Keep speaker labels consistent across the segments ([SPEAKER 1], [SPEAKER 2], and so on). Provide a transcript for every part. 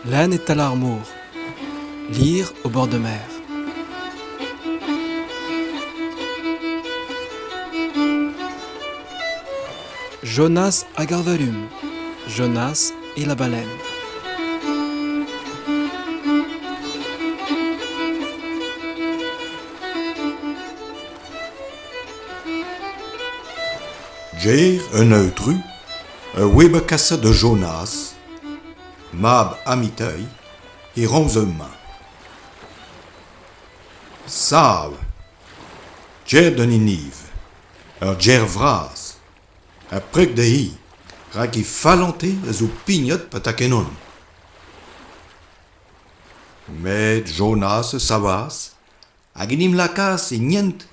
[SPEAKER 1] L'âne est à l'armour. Lire au bord de mer. Jonas Agarvalum. Jonas et la baleine.
[SPEAKER 2] Jer un neutru, webekassa de Jonas, mab amitei, et ronzema. Sav, Jer de Ninive, Jer vras, prek de hi, rak I falante zo pignot patakenon. Met Jonas savas, agenim lakas e nient,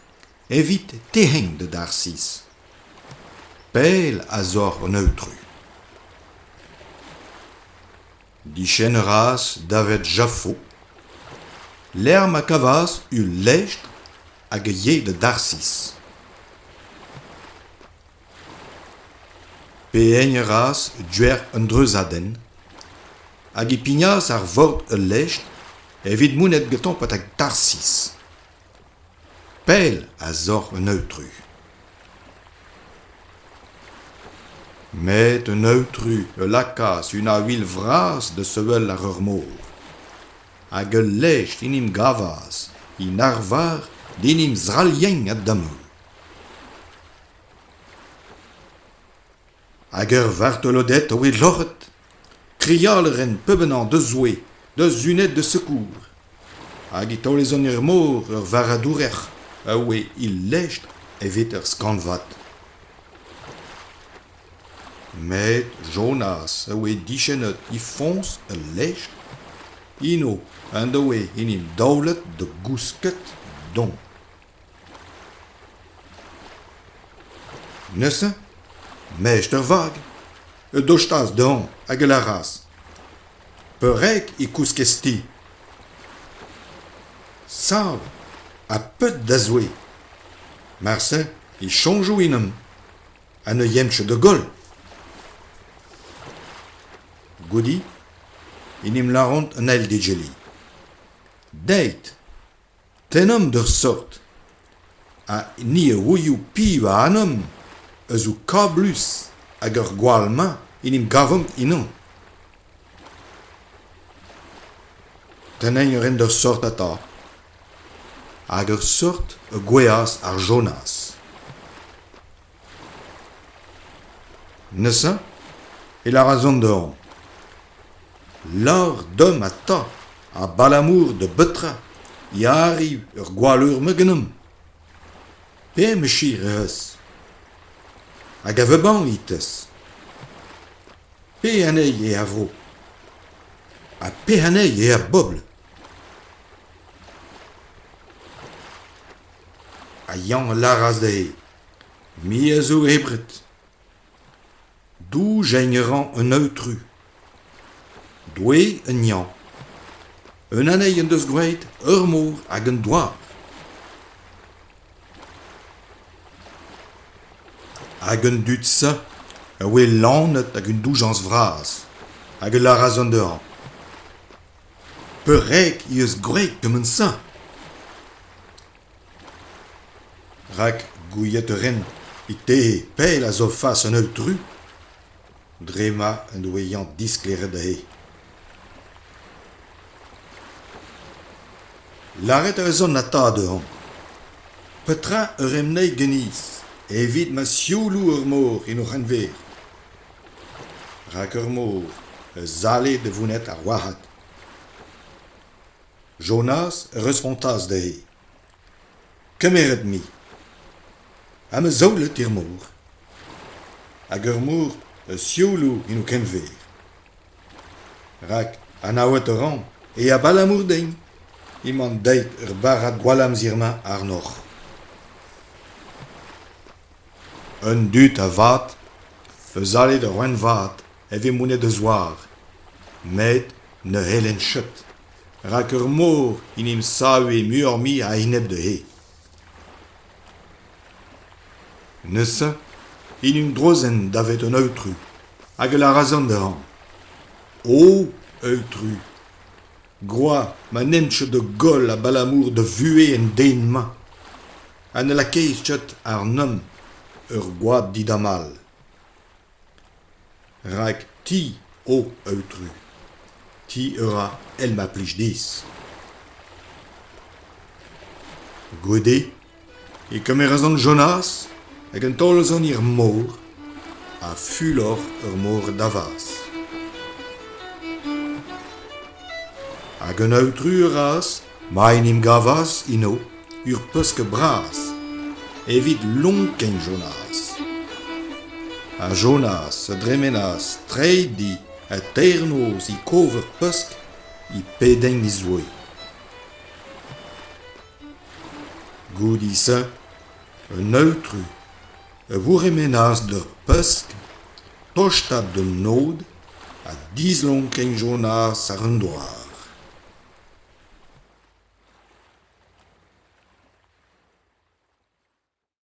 [SPEAKER 2] evit teheng de Darcis. Pel azor neutru. Dichen ras David Jaffo. L'air macavas u lecht hag ye de Darcis. Peeng ras duer un dreuzaden. Hag pignas ar vord e lecht evit mounet geton pat hag Darcis. Pel azor neutru. Met un neutru lakas una wil vras de sevel ar ur mor. Hag lecht inim gavas, in arvar dinim zralien ad damol. Hag ur vartelodet o e lorret, krial ren pebenan de zoe, de zunet de secours. Hag I tolezon ur mor ur varadourech, a oe il lecht evit ur skanvat. Met Jonas a oe dichenet I fons a lecht, ino an da oe inim daolet de gousket don. Nessa, mecht ur vag, e dostaz don hag la ras. Perek I kouskesti. Sav, a pet da zoe. Marse, I chanjou inem, an e yemche de gol. Goudi, inim laront an el de jeli. Deit, tenom d'ur sort, a ni e ouiou pi va anom, eus ou kablus hag ur gwal ma inim gavont inon. Tenen ren d'ur sort ata, hag ur sort e gweas ar Jonas. Nessa, e la razon de an. L'or d'homme a ta, a balamour de betra, I arrive ur gwalur megenom. Pe me chir eus. Hag a veban ites. Pe anei e a vro. A pe anei e a bobl. A yan laras de he. Mi a zo ebret. D'où gagneran un neutru. Dwe un yan. Un anei en deus gweit ur mor hag un doar. Hag un dut sa, a oe lanet hag un doujans vras, hag la razon de an. Perek I eus gweit kem un sa. Rak gouillet ren, I te pel a zo fas un neutru, drema un doe yan diskleret da he. L'arret a zon ata de an. Petra ur emnei geniz, evit ma sioulou ur mor in ur renver. Rak ur mor, zale de vounet ar wahat. Jonas respontas de he. Kemeret mi. Ha me zoulet ir mor. Hag ur mor, sioulou in ur kenver. Rak an aouet ur an, e a balamour dein. Iman deit ur barat gwalam zirma ar nor. Un dut a vat, eus ale de roen vat, eve mounet de zoar. Met ne helen chet. Rak ur mor inim sawe muormi a ineb de he. Neuze, inim drozen davet un neutru, hag la razon de an. O, eutru. Groa, ma nenche de gol a balamour de vué en den ma. An la keichet ar nom, goad didamal. Rak ti o eutru. Ti eura el ma plij dis. Gode, e kamerazan Jonas, hag an tolzan ir mor, a fulor ur mor davas. Hag an eutru euras, maen im gavas ino, ur peusque bras, evit lonken Jonas. A Jonas, a dremenas, treidi, a ternos i kover peusque, i pedeng izvoe. Goudissa, un eutru, a vourremenas d'ur peusque, tochtat de nod, a dizlonken Jonas ar un doar.